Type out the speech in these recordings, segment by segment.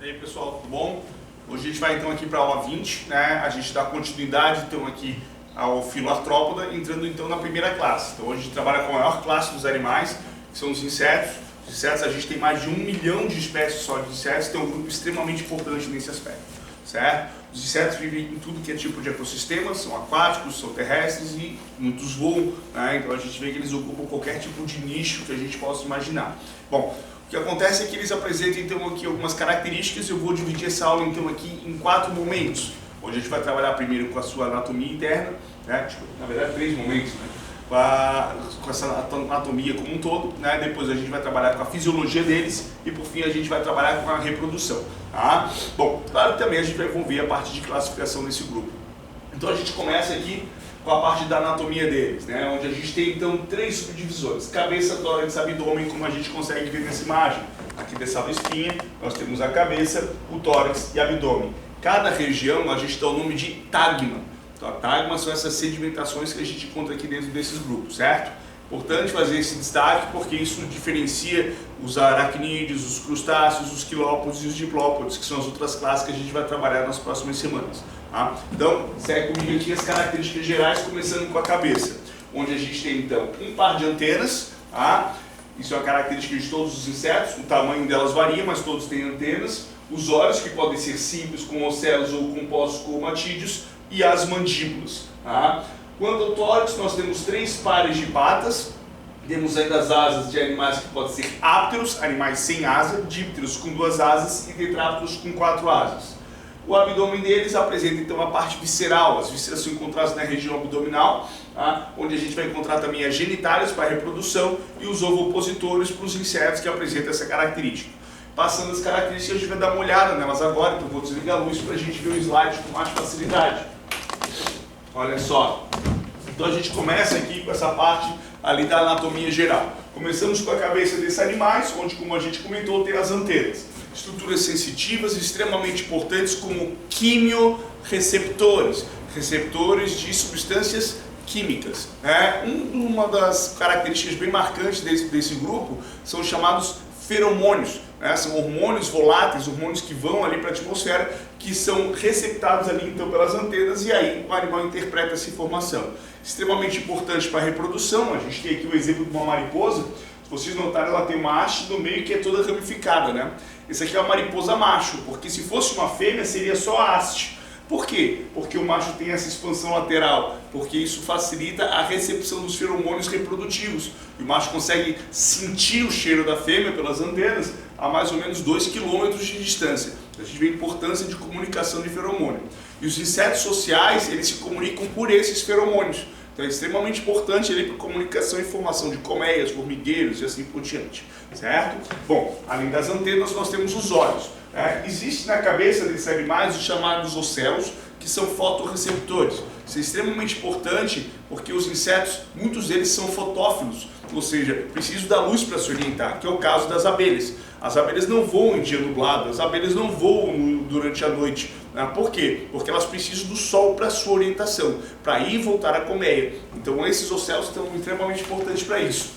E aí pessoal, tudo bom? Hoje a gente vai então aqui para a aula 20, né? A gente dá continuidade então aqui ao filoartrópoda, entrando então na primeira classe. Então hoje a gente trabalha com a maior classe dos animais, que são os insetos. Os insetos, a gente tem mais de 1 milhão de espécies só de insetos, tem um grupo extremamente importante nesse aspecto, certo? Os insetos vivem em tudo que é tipo de ecossistema, são aquáticos, são terrestres e muitos voam, né? Então a gente vê que eles ocupam qualquer tipo de nicho que a gente possa imaginar. Bom, o que acontece é que eles apresentam então aqui algumas características. Eu vou dividir essa aula então aqui em 4 momentos. Hoje a gente vai trabalhar primeiro com a sua anatomia interna, né? Na verdade 3 momentos, né? Com essa anatomia como um todo, né? Depois a gente vai trabalhar com a fisiologia deles e por fim a gente vai trabalhar com a reprodução, tá? Bom, claro que também a gente vai envolver a parte de classificação desse grupo. Então a gente começa aqui com a parte da anatomia deles, né? Onde a gente tem então 3 subdivisões: cabeça, tórax, abdômen, como a gente consegue ver nessa imagem. Aqui dessa espinha nós temos a cabeça, o tórax e abdômen. Cada região a gente dá o nome de tagma. Então, tagmas são essas sedimentações que a gente encontra aqui dentro desses grupos, certo? Importante fazer esse destaque porque isso diferencia os aracnídeos, os crustáceos, os quilópodes e os diplópodes, que são as outras classes que a gente vai trabalhar nas próximas semanas. Tá? Então, segue comigo aqui as características gerais, começando com a cabeça, onde a gente tem então um par de antenas, tá? Isso é uma característica de todos os insetos, o tamanho delas varia, mas todos têm antenas. Os olhos, que podem ser símbios, com ocelos ou compostos com matídeos, e as mandíbulas. Tá? Quanto ao tórax, nós temos 3 pares de patas, temos ainda as asas de animais que podem ser ápteros, animais sem asa, dípteros com 2 asas e tetrápodos com 4 asas. O abdômen deles apresenta então a parte visceral. As vísceras são encontradas na região abdominal, tá? Onde a gente vai encontrar também as genitálias para a reprodução e os ovopositores para os insetos que apresentam essa característica. Passando as características, a gente vai dar uma olhada nelas agora, então vou desligar a luz para a gente ver o slide com mais facilidade. Olha só, então a gente começa aqui com essa parte ali da anatomia geral. Começamos com a cabeça desses animais, onde, como a gente comentou, tem as antenas. Estruturas sensitivas extremamente importantes como quimiorreceptores, receptores de substâncias químicas. Uma das características bem marcantes desse grupo são os chamados feromônios. São hormônios voláteis, hormônios que vão ali para a atmosfera, que são receptados ali então pelas antenas e aí o animal interpreta essa informação. Extremamente importante para a reprodução. A gente tem aqui o exemplo de uma mariposa. Se vocês notarem, ela tem uma haste no meio que é toda ramificada, né? Esse aqui é uma mariposa macho, porque se fosse uma fêmea seria só a haste. Por quê? Porque o macho tem essa expansão lateral, porque isso facilita a recepção dos feromônios reprodutivos. E o macho consegue sentir o cheiro da fêmea pelas antenas a mais ou menos 2 km de distância. A gente vê a importância de comunicação de feromônio. E os insetos sociais, eles se comunicam por esses feromônios. Então é extremamente importante ele para comunicação e informação de colmeias, formigueiros e assim por diante, certo? Bom, além das antenas nós temos os olhos. Existe na cabeça desses animais os chamados ocelos, que são fotorreceptores. Isso é extremamente importante porque os insetos, muitos deles são fotófilos, ou seja, precisam da luz para se orientar, que é o caso das abelhas. As abelhas não voam em dia nublado, as abelhas não voam durante a noite. Por quê? Porque elas precisam do sol para sua orientação, para ir e voltar à colmeia. Então esses ocelos são extremamente importantes para isso.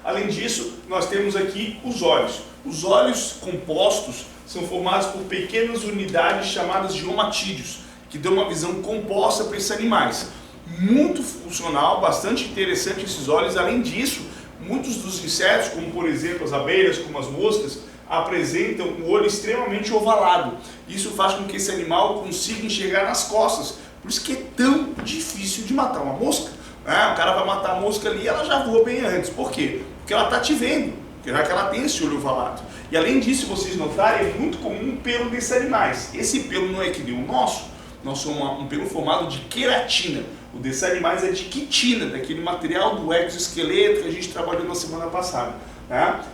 Além disso, nós temos aqui os olhos. Os olhos compostos são formados por pequenas unidades chamadas de omatídeos, que dão uma visão composta para esses animais. Muito funcional, bastante interessante esses olhos. Além disso, muitos dos insetos, como por exemplo as abelhas, como as moscas, apresentam um olho extremamente ovalado. Isso faz com que esse animal consiga enxergar nas costas. Por isso que é tão difícil de matar uma mosca. O cara vai matar a mosca ali e ela já voa bem antes. Por quê? Porque ela está te vendo, já que ela tem esse olho ovalado. E além disso, vocês notarem, é muito comum o pelo desses animais. Esse pelo não é que nem o nosso um pelo formado de queratina. O desses animais é de quitina, daquele material do exoesqueleto que a gente trabalhou na semana passada.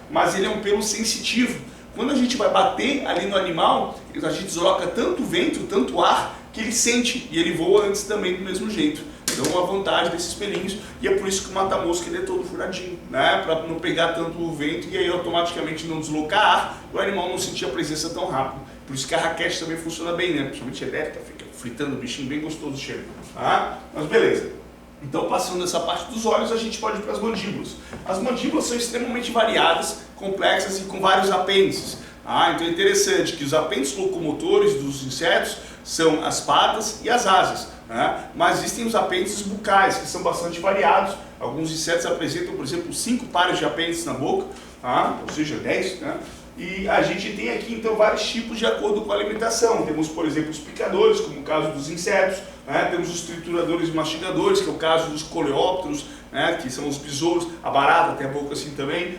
Mas ele é um pelo sensitivo. Quando a gente vai bater ali no animal, a gente desloca tanto vento, tanto ar, que ele sente e ele voa antes também do mesmo jeito. Então uma vantagem desses pelinhos, e é por isso que o mata-mosca ele é todo furadinho, para não pegar tanto o vento e aí automaticamente não deslocar ar, e o animal não sentir a presença tão rápido. Por isso que a raquete também funciona bem, principalmente elétrica, fica fritando o bichinho, bem gostoso o cheiro. Mas beleza. Então, passando essa parte dos olhos, a gente pode ir para as mandíbulas. As mandíbulas são extremamente variadas, complexas e com vários apêndices. Então é interessante que os apêndices locomotores dos insetos são as patas e as asas, mas existem os apêndices bucais, que são bastante variados. Alguns insetos apresentam, por exemplo, 5 pares de apêndices na boca, ou seja, 10, E a gente tem aqui então vários tipos de acordo com a alimentação. Temos, por exemplo, os picadores, como o caso dos insetos, temos os trituradores e mastigadores, que é o caso dos coleópteros, que são os besouros, a barata tem a boca assim também.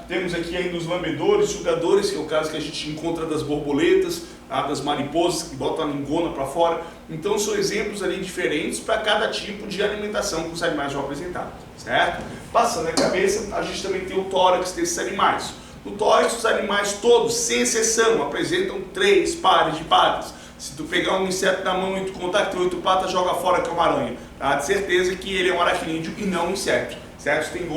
Temos aqui ainda os lambedores, sugadores, que é o caso que a gente encontra das borboletas, das mariposas, que botam a lingona para fora. Então são exemplos ali diferentes para cada tipo de alimentação que os animais vão apresentar, certo? Passando a cabeça, a gente também tem o tórax desses animais. No tórax, os animais todos, sem exceção, apresentam 3 pares de patas. Se tu pegar um inseto na mão e tu contar que tem 8 patas, joga fora que é uma aranha. De certeza que ele é um aracnídeo e não um inseto. Insetos têm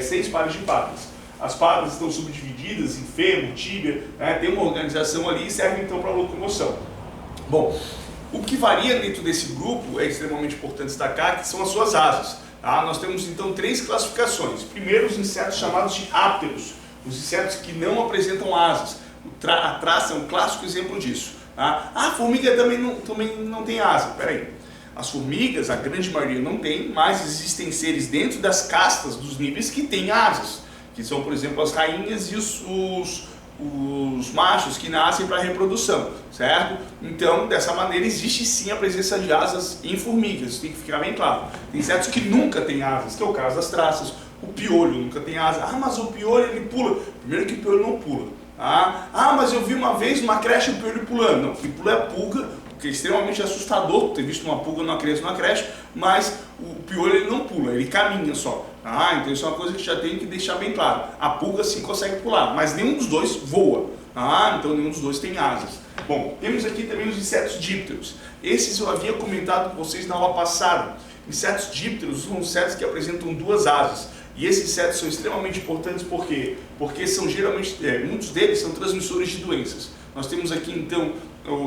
6 pares de patas. As patas estão subdivididas em fêmur, tíbia, tem uma organização ali e serve então para locomoção. Bom, o que varia dentro desse grupo, é extremamente importante destacar, que são as suas asas. Nós temos então 3 classificações. Primeiro, os insetos chamados de ápteros, os insetos que não apresentam asas. A traça é um clássico exemplo disso. A formiga também não tem asa. Peraí. As formigas, a grande maioria não tem, mas existem seres dentro das castas dos níveis que têm asas, que são, por exemplo, as rainhas e os machos que nascem para reprodução, certo? Então, dessa maneira, existe sim a presença de asas em formigas, isso tem que ficar bem claro. Tem insetos que nunca têm asas, que é o caso das traças. O piolho nunca tem asa. Mas o piolho ele pula. Primeiro que o piolho não pula. Mas eu vi uma vez numa creche o piolho pulando. Não, quem pula é a pulga, que é extremamente assustador ter visto uma pulga numa criança numa creche, mas o piolho ele não pula, ele caminha só. Então isso é uma coisa que já tem que deixar bem claro. A pulga sim consegue pular, mas nenhum dos dois voa. Então nenhum dos dois tem asas. Bom, temos aqui também os insetos dípteros. Esses eu havia comentado com vocês na aula passada. Insetos dípteros são insetos que apresentam 2 asas. E esses insetos são extremamente importantes por quê? Porque são geralmente, muitos deles são transmissores de doenças. Nós temos aqui então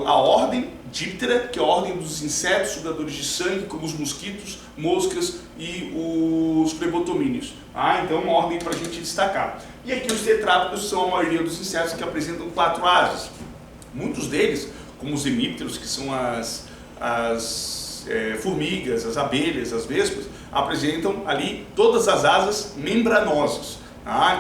a ordem díptera, que é a ordem dos insetos sugadores de sangue, como os mosquitos, moscas e os plebotomíneos. Então uma ordem para a gente destacar. E aqui os tetrápodes são a maioria dos insetos que apresentam 4 asas. Muitos deles, como os hemípteros, que são as formigas, as abelhas, as vespas, apresentam ali todas as asas membranosas,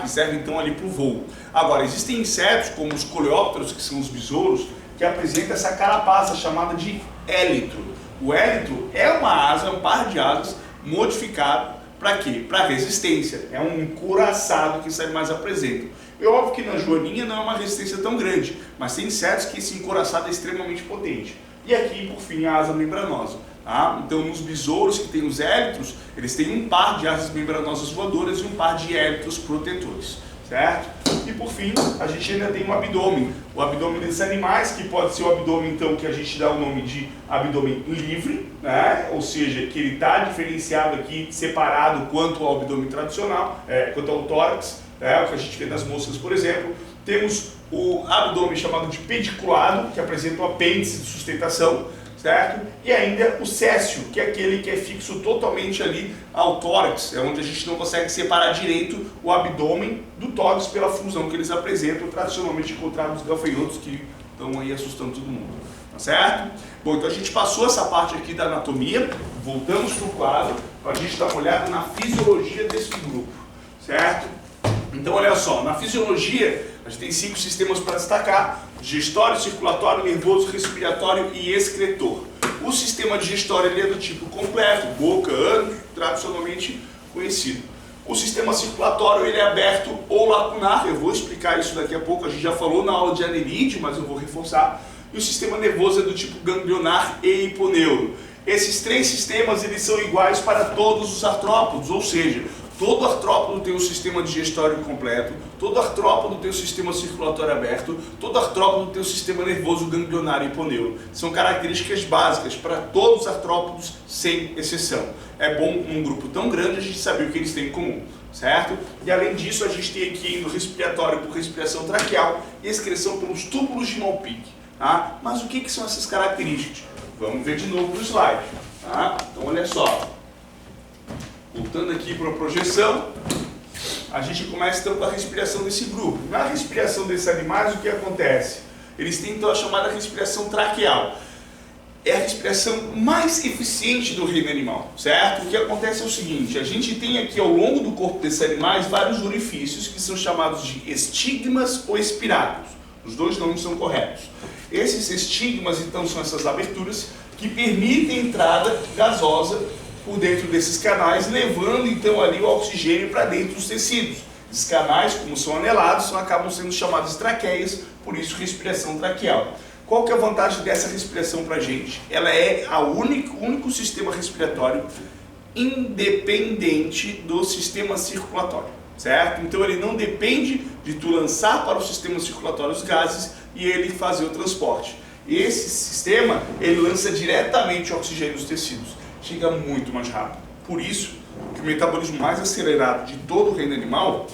que servem então ali para o voo. Agora, existem insetos como os coleópteros, que são os besouros, que apresentam essa carapaça chamada de élitro. O élitro é uma asa, um par de asas modificado para quê? Para resistência. É um encouraçado que esses animais apresentam. É óbvio que na joaninha não é uma resistência tão grande, mas tem insetos que esse encouraçado é extremamente potente. E aqui, por fim, a asa membranosa. Então, nos besouros que tem os élitros, eles têm um par de asas membranosas voadoras e um par de élitros protetores, certo? E por fim, a gente ainda tem o abdômen. O abdômen desses animais, que pode ser o abdômen então que a gente dá o nome de abdômen livre, ou seja, que ele está diferenciado aqui, separado quanto ao abdômen tradicional, quanto ao tórax, o que a gente vê nas moscas, por exemplo. Temos o abdômen chamado de pediculado, que apresenta o apêndice de sustentação, certo? E ainda o céssio, que é aquele que é fixo totalmente ali ao tórax, é onde a gente não consegue separar direito o abdômen do tórax pela fusão que eles apresentam, tradicionalmente encontrados nos gafanhotos que estão aí assustando todo mundo, tá certo? Bom, então a gente passou essa parte aqui da anatomia, voltamos para o quadro para a gente dar uma olhada na fisiologia desse grupo, certo? Então olha só, na fisiologia a gente tem 5 sistemas para destacar: digestório, circulatório, nervoso, respiratório e excretor. O sistema digestório ele é do tipo completo, boca, ânus, tradicionalmente conhecido. O sistema circulatório ele é aberto ou lacunar, eu vou explicar isso daqui a pouco, a gente já falou na aula de anerídeo, mas eu vou reforçar. E o sistema nervoso é do tipo ganglionar e hiponeuro. Esses 3 sistemas eles são iguais para todos os artrópodes, ou seja, todo artrópodo tem o sistema digestório completo, todo artrópodo tem o sistema circulatório aberto, todo artrópodo tem o sistema nervoso ganglionar e hiponeuro. São características básicas para todos os artrópodos, sem exceção. É bom, num grupo tão grande, a gente saber o que eles têm em comum, certo? E além disso, a gente tem aqui no respiratório por respiração traqueal e excreção pelos túbulos de Malpighi. Mas o que são essas características? Vamos ver de novo no slide. Então olha só. Voltando aqui para a projeção, a gente começa então com a respiração desse grupo. Na respiração desses animais, o que acontece? Eles têm então a chamada respiração traqueal. É a respiração mais eficiente do reino animal, certo? O que acontece é o seguinte, a gente tem aqui ao longo do corpo desses animais vários orifícios que são chamados de estigmas ou espiráculos. Os dois nomes são corretos. Esses estigmas, então, são essas aberturas que permitem a entrada gasosa por dentro desses canais, levando então ali o oxigênio para dentro dos tecidos. Esses canais, como são anelados, acabam sendo chamados de traqueias, por isso respiração traqueal. Qual que é a vantagem dessa respiração para a gente? Ela é o único sistema respiratório independente do sistema circulatório, certo? Então ele não depende de tu lançar para o sistema circulatório os gases e ele fazer o transporte. Esse sistema, ele lança diretamente o oxigênio dos tecidos, chega muito mais rápido. Por isso que o metabolismo mais acelerado de todo o reino animal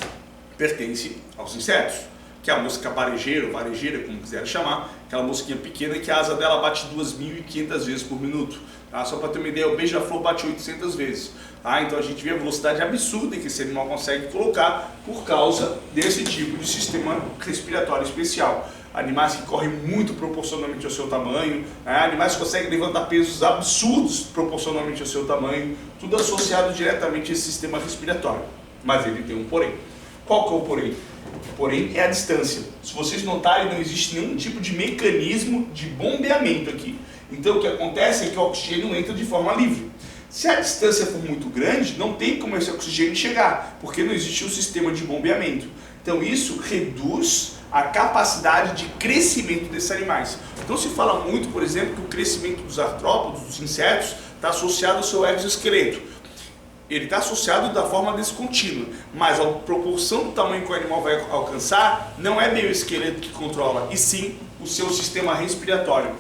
pertence aos insetos, que é a mosca varejeira, ou varejeira, como quiser chamar, aquela mosquinha pequena que a asa dela bate 2.500 vezes por minuto. Tá? Só para ter uma ideia, o beija-flor bate 800 vezes. Tá? Então a gente vê a velocidade absurda que esse animal consegue colocar por causa desse tipo de sistema respiratório especial. Animais que correm muito proporcionalmente ao seu tamanho, né? Animais que conseguem levantar pesos absurdos proporcionalmente ao seu tamanho, tudo associado diretamente a esse sistema respiratório. Mas ele tem um porém. Qual que é o porém? Porém é a distância. Se vocês notarem, não existe nenhum tipo de mecanismo de bombeamento aqui. Então o que acontece é que o oxigênio entra de forma livre. Se a distância for muito grande, não tem como esse oxigênio chegar, porque não existe um sistema de bombeamento. Então isso reduz a capacidade de crescimento desses animais. Então se fala muito, por exemplo, que o crescimento dos artrópodos, dos insetos, está associado ao seu exoesqueleto. Ele está associado da forma descontínua, mas a proporção do tamanho que o animal vai alcançar não é bem o esqueleto que controla, e sim o seu sistema respiratório.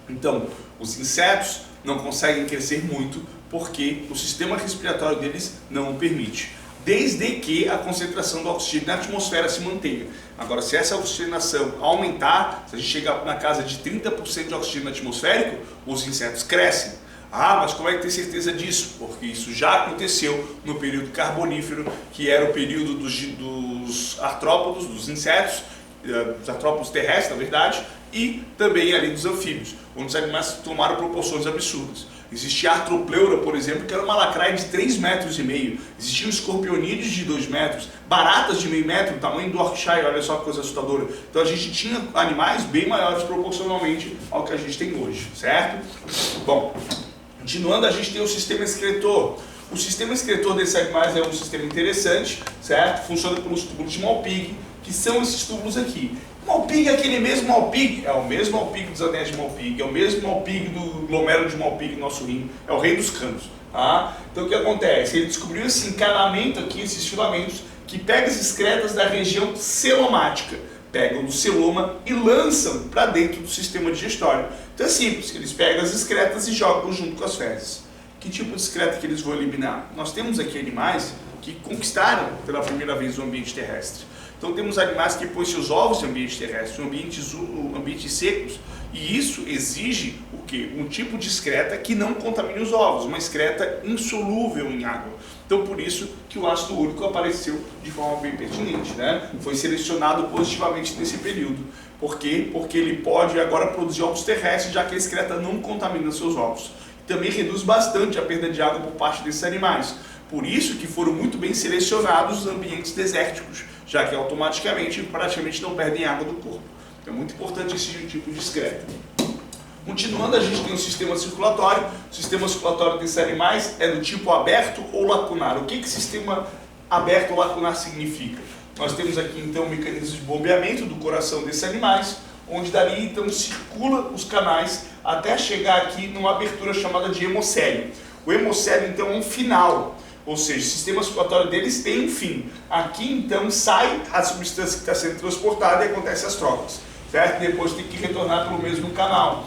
Então, os insetos não conseguem crescer muito porque o sistema respiratório deles não o permite, desde que a concentração do oxigênio na atmosfera se mantenha. Agora, se essa oxigenação aumentar, se a gente chegar na casa de 30% de oxigênio atmosférico, os insetos crescem. Ah, mas como é que tem certeza disso? Porque isso já aconteceu no período carbonífero, que era o período dos artrópodos, dos insetos, dos artrópodos terrestres, na verdade, e também ali dos anfíbios, onde os animais tomaram proporções absurdas. Existia a artropleura, por exemplo, que era uma lacraia de 3,5 metros. Existiam escorpionídeos de 2 metros, baratas de meio metro, o tamanho do Yorkshire, olha só que coisa assustadora. Então a gente tinha animais bem maiores proporcionalmente ao que a gente tem hoje, certo? Bom, continuando, a gente tem o sistema excretor. O sistema excretor desses animais é um sistema interessante, certo? Funciona pelos túbulos de Malpighi, que são esses túbulos aqui. Malpighi é aquele mesmo Malpighi, é o mesmo Malpighi dos anéis de Malpighi, é o mesmo Malpighi do glomérulo de Malpighi, nosso rim, é o rei dos canos. Tá? Então o que acontece? Ele descobriu esse encanamento aqui, esses filamentos, que pegam as excretas da região celomática, pegam do celoma e lançam para dentro do sistema digestório. Então é simples, eles pegam as excretas e jogam junto com as fezes. Que tipo de excreta que eles vão eliminar? Nós temos aqui animais que conquistaram pela primeira vez o ambiente terrestre. Então temos animais que põem seus ovos em ambiente terrestre, em ambientes secos, e isso exige o quê? Um tipo de excreta que não contamine os ovos, uma excreta insolúvel em água. Então por isso que o ácido úrico apareceu de forma bem pertinente, né? Foi selecionado positivamente nesse período. Por quê? Porque ele pode agora produzir ovos terrestres, já que a excreta não contamina seus ovos. Também reduz bastante a perda de água por parte desses animais. Por isso que foram muito bem selecionados os ambientes desérticos, já que automaticamente praticamente não perdem água do corpo. Então é muito importante esse tipo de excreta. Continuando, a gente tem o sistema circulatório. O sistema circulatório desses animais é do tipo aberto ou lacunar. O que sistema aberto ou lacunar significa? Nós temos aqui então o mecanismo de bombeamento do coração desses animais, onde dali então circula os canais até chegar aqui numa abertura chamada de hemocélio. O hemocélio então é um final, ou seja, o sistema circulatório deles tem um fim. Aqui então sai a substância que está sendo transportada e acontecem as trocas, certo? Depois tem que retornar pelo mesmo canal.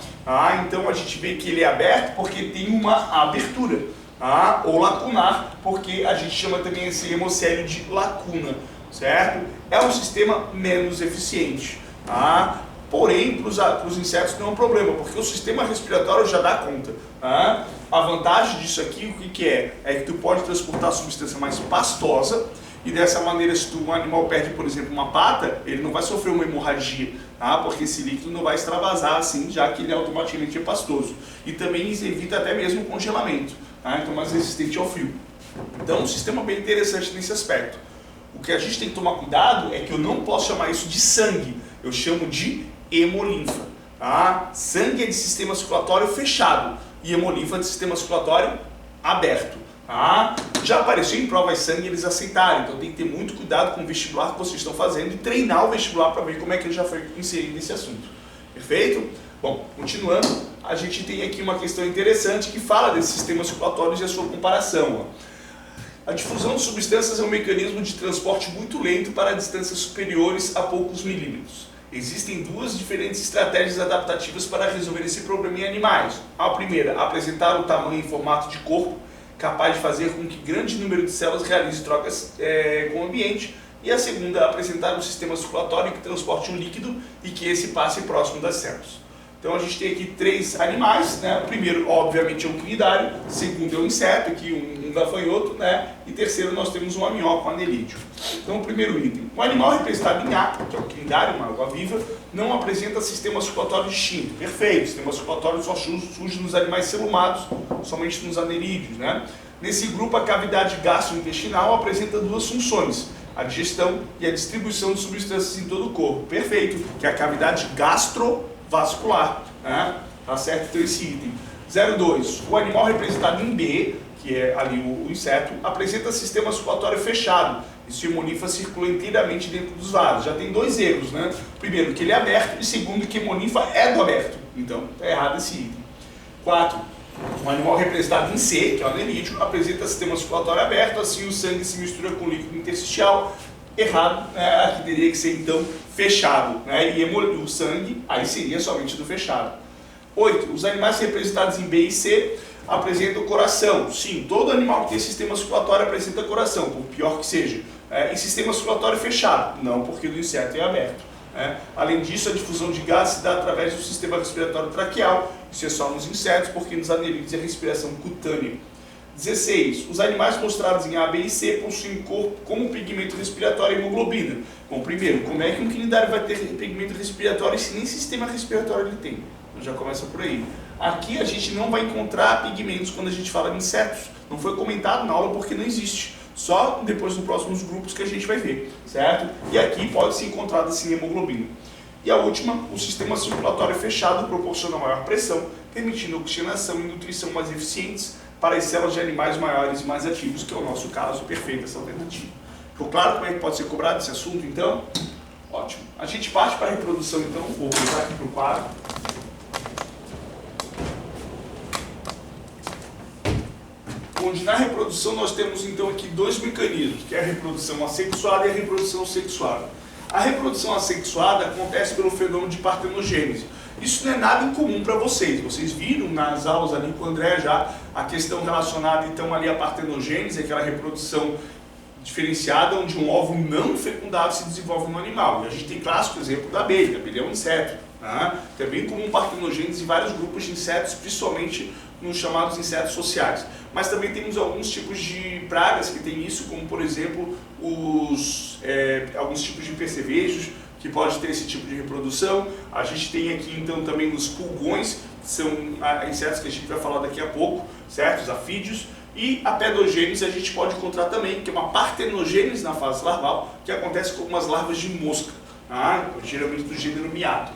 Então a gente vê que ele é aberto porque tem uma abertura, ou lacunar, porque a gente chama também esse hemocélio de lacuna, certo? É um sistema menos eficiente. Porém, para os insetos não é um problema, porque o sistema respiratório já dá conta. A vantagem disso aqui, o que é? É que tu pode transportar a substância mais pastosa e dessa maneira, se um animal perde, por exemplo, uma pata, ele não vai sofrer uma hemorragia, tá? Porque esse líquido não vai extravasar assim, já que ele automaticamente é pastoso. E também evita até mesmo o congelamento, tá? Então mais resistente ao frio. Então, um sistema bem interessante nesse aspecto. O que a gente tem que tomar cuidado é que eu não posso chamar isso de sangue, eu chamo de hemolinfa. Tá? Sangue é de sistema circulatório fechado e hemolinfa de sistema circulatório aberto. Tá? Já apareceu em provas de sangue, eles aceitaram, então tem que ter muito cuidado com o vestibular que vocês estão fazendo e treinar o vestibular para ver como é que ele já foi inserido nesse assunto. Perfeito? Bom, continuando, a gente tem aqui uma questão interessante que fala desses sistemas circulatórios e a sua comparação. A difusão de substâncias é um mecanismo de transporte muito lento para distâncias superiores a poucos milímetros. Existem duas diferentes estratégias adaptativas para resolver esse problema em animais. A primeira, apresentar o tamanho e formato de corpo, capaz de fazer com que grande número de células realize trocas com o ambiente. E a segunda, apresentar um sistema circulatório que transporte um líquido e que esse passe próximo das células. Então a gente tem aqui três animais, né? O primeiro, obviamente, é um cnidário, o segundo é um inseto, aqui um gafanhoto, né? E terceiro nós temos um amnióco, um anelídeo. Então o primeiro item, o animal representado em A, que é o cnidário, uma água-viva, não apresenta sistema circulatório distinto. Perfeito, o sistema circulatório só surge nos animais celumados, somente nos anelídeos, né? Nesse grupo, a cavidade gastrointestinal apresenta duas funções, a digestão e a distribuição de substâncias em todo o corpo. Perfeito, que é a cavidade gastrovascular, né? Tá certo? Então esse item. 02. O animal representado em B, que é ali o inseto, apresenta sistema circulatório fechado. E sua hemolinfa circula inteiramente dentro dos vasos. Já tem dois erros, né? Primeiro, que ele é aberto, e segundo, que a hemolinfa é do aberto. Então, tá errado esse item. 4. O animal representado em C, que é o anelídeo, apresenta sistema circulatório aberto, assim o sangue se mistura com o líquido intersticial. Errado, né? Aqui teria que ser então fechado, né? E o sangue aí seria somente do fechado. 8. Os animais representados em B e C apresentam coração. Sim, todo animal que tem sistema circulatório apresenta coração, por pior que seja. E sistema circulatório fechado, não porque o inseto é aberto. Além disso, a difusão de gases se dá através do sistema respiratório traqueal. Isso é só nos insetos, porque nos anelídeos é respiração cutânea. 16. Os animais mostrados em A, B e C possuem corpo como pigmento respiratório e hemoglobina. Bom, primeiro, como é que um cnidário vai ter pigmento respiratório se nem sistema respiratório ele tem? Então já começa por aí. Aqui a gente não vai encontrar pigmentos quando a gente fala de insetos. Não foi comentado na aula porque não existe. Só depois nos próximos grupos que a gente vai ver, certo? E aqui pode ser encontrado assim hemoglobina. E a última, o sistema circulatório fechado proporciona maior pressão, permitindo oxigenação e nutrição mais eficientes para as células de animais maiores e mais ativos, que é o nosso caso, perfeito essa alternativa. Ficou claro como é que pode ser cobrado esse assunto, então? Ótimo. A gente parte para a reprodução, então, vou voltar aqui para o quadro. Onde na reprodução nós temos então aqui dois mecanismos, que é a reprodução assexuada e a reprodução sexuada. A reprodução assexuada acontece pelo fenômeno de partenogênese. Isso não é nada incomum para vocês. Vocês viram nas aulas ali com o André já a questão relacionada então ali à partenogênese, aquela reprodução diferenciada onde um óvulo não fecundado se desenvolve no animal. E a gente tem clássico exemplo da abelha. A abelha é um inseto. Tá? É bem comum partenogênese em vários grupos de insetos, principalmente nos chamados insetos sociais. Mas também temos alguns tipos de pragas que tem isso, como por exemplo alguns tipos de percevejos que pode ter esse tipo de reprodução. A gente tem aqui então também os pulgões, que são insetos que a gente vai falar daqui a pouco, certo? Os afídeos. E a pedogênese a gente pode encontrar também, que é uma partenogênese na fase larval, que acontece com algumas larvas de mosca, tá? Geralmente do gênero miato.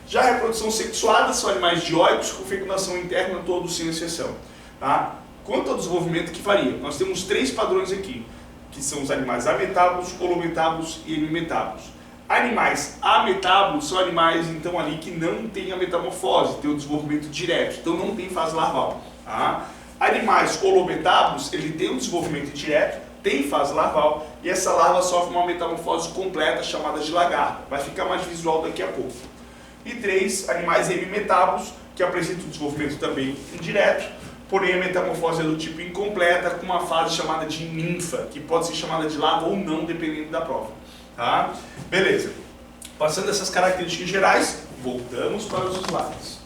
Já a reprodução sexuada são animais dioicos com fecundação interna, todos sem exceção. Tá? Quanto ao desenvolvimento, que varia? Nós temos três padrões aqui, que são os animais ametábulos, holometábulos e hemimetábulos. Animais ametábulos são animais então ali que não têm a metamorfose, têm o desenvolvimento direto, então não tem fase larval. Tá? Animais holometábulos, ele tem um desenvolvimento direto, tem fase larval, e essa larva sofre uma metamorfose completa chamada de lagarto. Vai ficar mais visual daqui a pouco. E 3, animais hemimetábulos, que apresentam um desenvolvimento também indireto, porém a metamorfose é do tipo incompleta, com uma fase chamada de ninfa, que pode ser chamada de larva ou não, dependendo da prova. Tá? Beleza. Passando essas características gerais, voltamos para os slides.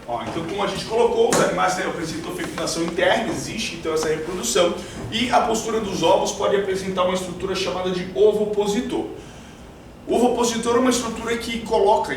Ó, então, como a gente colocou, os animais apresentam fecundação interna, existe então essa reprodução, e a postura dos ovos pode apresentar uma estrutura chamada de ovopositor. O ovopositor é uma estrutura que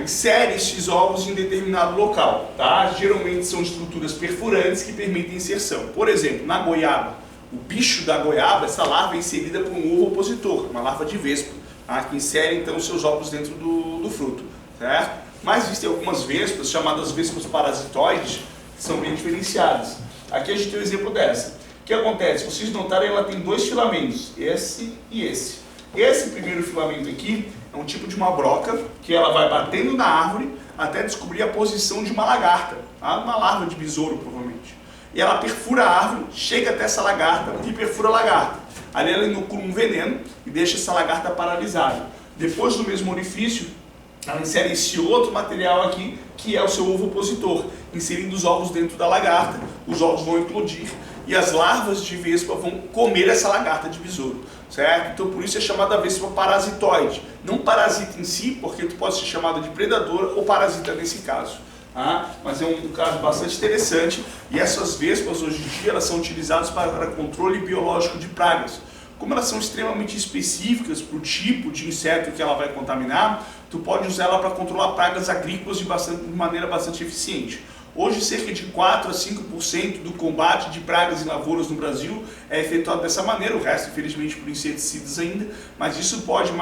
insere esses ovos em determinado local, tá? Geralmente são estruturas perfurantes que permitem inserção. Por exemplo, na goiaba, o bicho da goiaba, essa larva é inserida por um ovopositor, uma larva de vespa, tá? Que insere então os seus ovos dentro do fruto, certo? Mas existem algumas vespas, chamadas vespas parasitoides, que são bem diferenciadas. Aqui a gente tem um exemplo dessa. O que acontece? Vocês notarem, ela tem dois filamentos, esse e esse. Esse primeiro filamento aqui é um tipo de uma broca que ela vai batendo na árvore até descobrir a posição de uma lagarta, tá? Uma larva de besouro, provavelmente. E ela perfura a árvore, chega até essa lagarta e perfura a lagarta. Ali ela inocula um veneno e deixa essa lagarta paralisada. Depois do mesmo orifício, ela insere esse outro material aqui, que é o seu ovopositor, inserindo os ovos dentro da lagarta, os ovos vão eclodir e as larvas de vespa vão comer essa lagarta de besouro, certo? Então por isso é chamada vespa parasitoide. Não parasita em si, porque tu pode ser chamado de predador ou parasita nesse caso. Tá? Mas é um caso bastante interessante e essas vespas hoje em dia elas são utilizadas para controle biológico de pragas. Como elas são extremamente específicas para o tipo de inseto que ela vai contaminar, tu pode usar ela para controlar pragas agrícolas de maneira bastante eficiente. Hoje, cerca de 4 a 5% do combate de pragas em lavouras no Brasil é efetuado dessa maneira, o resto, infelizmente, por inseticidas ainda, mas isso pode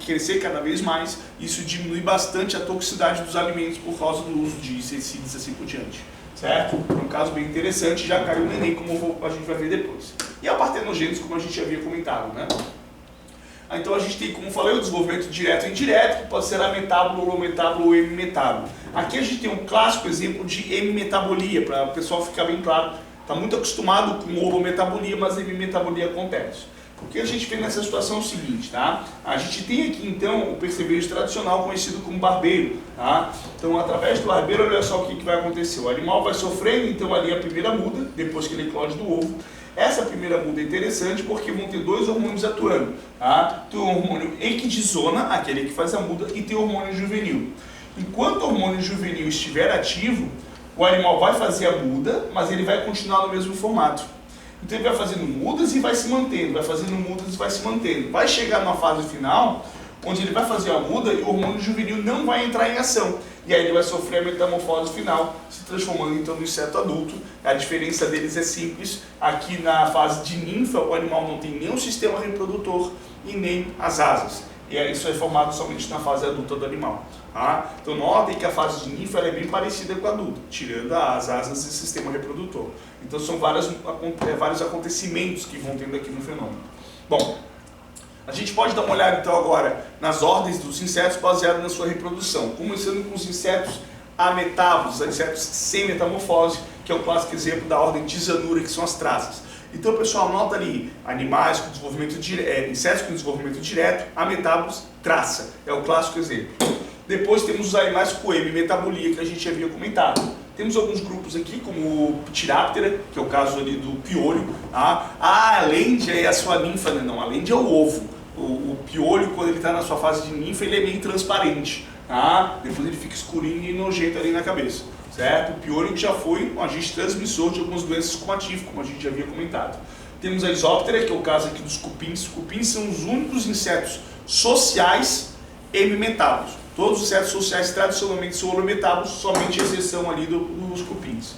crescer cada vez mais, isso diminui bastante a toxicidade dos alimentos por causa do uso de inseticidas e assim por diante. Certo? É um caso bem interessante, já caiu no Enem, como a gente vai ver depois. E a partenogênese, como a gente já havia comentado, né? Então a gente tem, como falei, o desenvolvimento direto e indireto, que pode ser ametábulo, holometábulo ou hemimetábulo. Aqui a gente tem um clássico exemplo de hemimetabolia, para o pessoal ficar bem claro. Está muito acostumado com holometabolia, mas hemimetabolia acontece. O que a gente vê nessa situação é o seguinte, tá? A gente tem aqui então o percevejo tradicional conhecido como barbeiro, tá? Então através do barbeiro, olha só o que vai acontecer. O animal vai sofrendo então ali a primeira muda, depois que ele eclode do ovo. Essa primeira muda é interessante porque vão ter dois hormônios atuando, tá? Tem o hormônio equidizona, aquele que faz a muda, e tem o hormônio juvenil. Enquanto o hormônio juvenil estiver ativo, o animal vai fazer a muda, mas ele vai continuar no mesmo formato. Então ele vai fazendo mudas e vai se mantendo, vai fazendo mudas e vai se mantendo. Vai chegar numa fase final, onde ele vai fazer a muda e o hormônio juvenil não vai entrar em ação. E aí ele vai sofrer a metamorfose final, se transformando então no inseto adulto. A diferença deles é simples. Aqui na fase de ninfa, o animal não tem nem o sistema reprodutor e nem as asas. E isso é formado somente na fase adulta do animal. Tá? Então notem que a fase de ninfa é bem parecida com a adulta, tirando as asas e o sistema reprodutor. Então são vários acontecimentos que vão tendo aqui no fenômeno. Bom, a gente pode dar uma olhada então agora nas ordens dos insetos baseadas na sua reprodução, começando com os insetos ametábulos, insetos sem metamorfose, que é o clássico exemplo da ordem Tisanura, que são as traças. Então pessoal, nota ali, animais com desenvolvimento insetos com desenvolvimento direto, ametábulos, traça, é o clássico exemplo. Depois temos os animais com hemimetabolia, que a gente havia comentado. Temos alguns grupos aqui, como o Ptiráptera, que é o caso ali do piolho. Tá? A lêndia é a sua ninfa, né? Não, a lêndia é o ovo. O piolho, quando ele está na sua fase de ninfa, ele é meio transparente. Tá? Depois ele fica escurinho e nojento ali na cabeça. Certo? O piolho que já foi um agente transmissor de algumas doenças comativas, como a gente já havia comentado. Temos a Isóptera, que é o caso aqui dos cupins. Os cupins são os únicos insetos sociais hemimetábulos. Todos os insetos sociais tradicionalmente são holometábulos, somente a exceção ali dos cupins.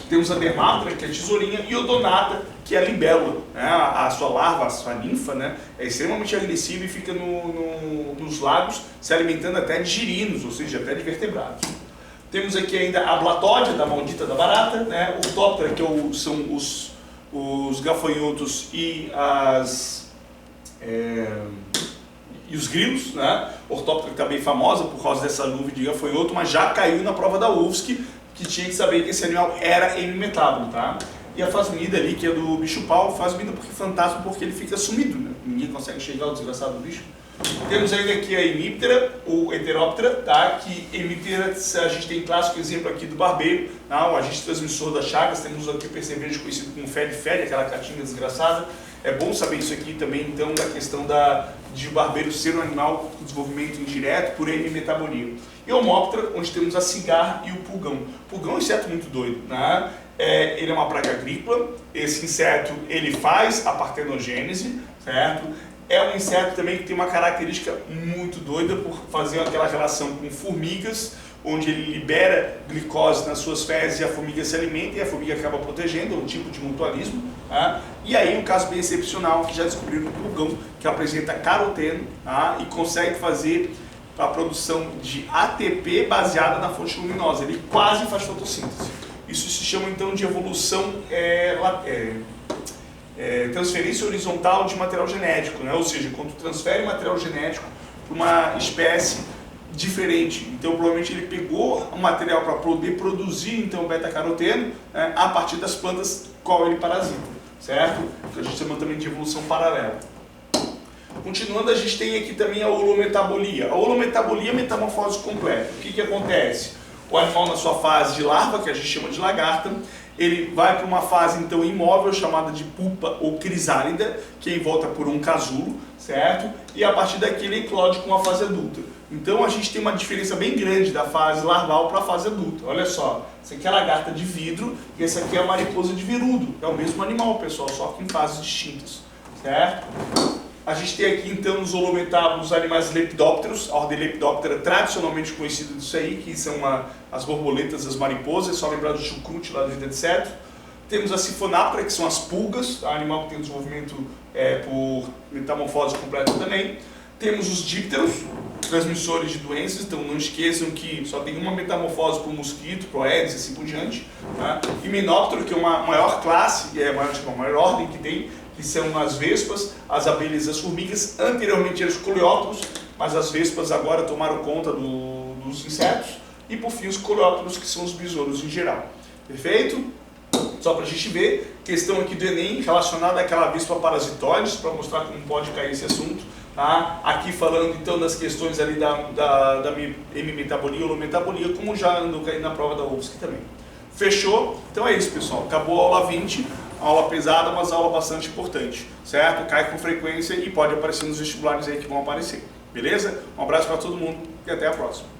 Temos a Dermaptera, que é a tesourinha, e Odonata, que é a libélula. Né? A sua larva, a sua ninfa, né? É extremamente agressiva e fica nos lagos se alimentando até de girinos, ou seja, até de vertebrados. Temos aqui ainda a Blatódia, da maldita da barata, né? Ortóptera, que são os gafanhotos e os grilos, né? Ortóptera que está bem famosa por causa dessa nuvem de gafanhoto, mas já caiu na prova da UFSC, que tinha que saber que esse animal era hemimetábulo, tá? E a fasmida ali, que é do bicho-pau, fasmida porque fantasma, porque ele fica sumido, né? Ninguém consegue enxergar o desgraçado do bicho. Temos ainda aqui a Hemíptera, ou Heteróptera, tá? Que Hemíptera, a gente tem clássico exemplo aqui do barbeiro, tá? O agente transmissor das chagas. Temos aqui o percevejo conhecido como fede-fede, aquela catinga desgraçada. É bom saber isso aqui também, então, da questão de o barbeiro ser um animal com desenvolvimento indireto por M-metabolia. E o Homóptera, onde temos a cigarra e o pulgão. O pulgão é um inseto muito doido, né? Ele é uma praga agrícola. Esse inseto, ele faz a partenogênese, certo? É um inseto também que tem uma característica muito doida por fazer aquela relação com formigas, onde ele libera glicose nas suas fezes e a formiga se alimenta e a formiga acaba protegendo, é um tipo de mutualismo. Tá? E aí um caso bem excepcional que já descobriram o pulgão, que apresenta caroteno, tá? E consegue fazer a produção de ATP baseada na fonte luminosa, ele quase faz fotossíntese. Isso se chama então de evolução transferência horizontal de material genético, né? Ou seja, quando tu transfere material genético para uma espécie diferente. Então, provavelmente ele pegou um material para poder produzir então beta-caroteno, né, a partir das plantas qual ele parasita, certo? Que a gente chama também de evolução paralela. Continuando, a gente tem aqui também a holometabolia. A holometabolia é a metamorfose completa. O que acontece? O animal na sua fase de larva, que a gente chama de lagarta, ele vai para uma fase então imóvel chamada de pupa ou crisálida, que é envolta por um casulo, certo? E a partir daqui ele eclode com a fase adulta. Então a gente tem uma diferença bem grande da fase larval para a fase adulta. Olha só, essa aqui é a lagarta de vidro e essa aqui é a mariposa de veludo. É o mesmo animal, pessoal, só que em fases distintas, certo? A gente tem aqui então nos holometábulos animais lepidópteros, a ordem Lepidoptera tradicionalmente conhecida disso aí, que são as borboletas, as mariposas, só lembrar do chucrute lá do Vida de Inseto. Temos a Siphonaptera, que são as pulgas, animal que tem um desenvolvimento por metamorfose completa também. Temos os dípteros, transmissores de doenças, então não esqueçam que só tem uma metamorfose para o mosquito, para o Aedes e assim por diante. Tá? Himenóptero, que é uma maior classe, uma maior ordem que tem, que são as vespas, as abelhas e as formigas. Anteriormente eram os coleópteros, mas as vespas agora tomaram conta dos insetos. E por fim os coleópteros, que são os besouros em geral. Perfeito? Só para a gente ver, questão aqui do Enem relacionada àquela vespa parasitóides, para mostrar como pode cair esse assunto. Tá? Aqui falando então das questões ali da M-metabolia ou holometabolia, como já andou caindo na prova da UFSC também. Fechou? Então é isso, pessoal. Acabou a aula 20, aula pesada, mas aula bastante importante, certo? Cai com frequência e pode aparecer nos vestibulares aí que vão aparecer. Beleza? Um abraço para todo mundo e até a próxima.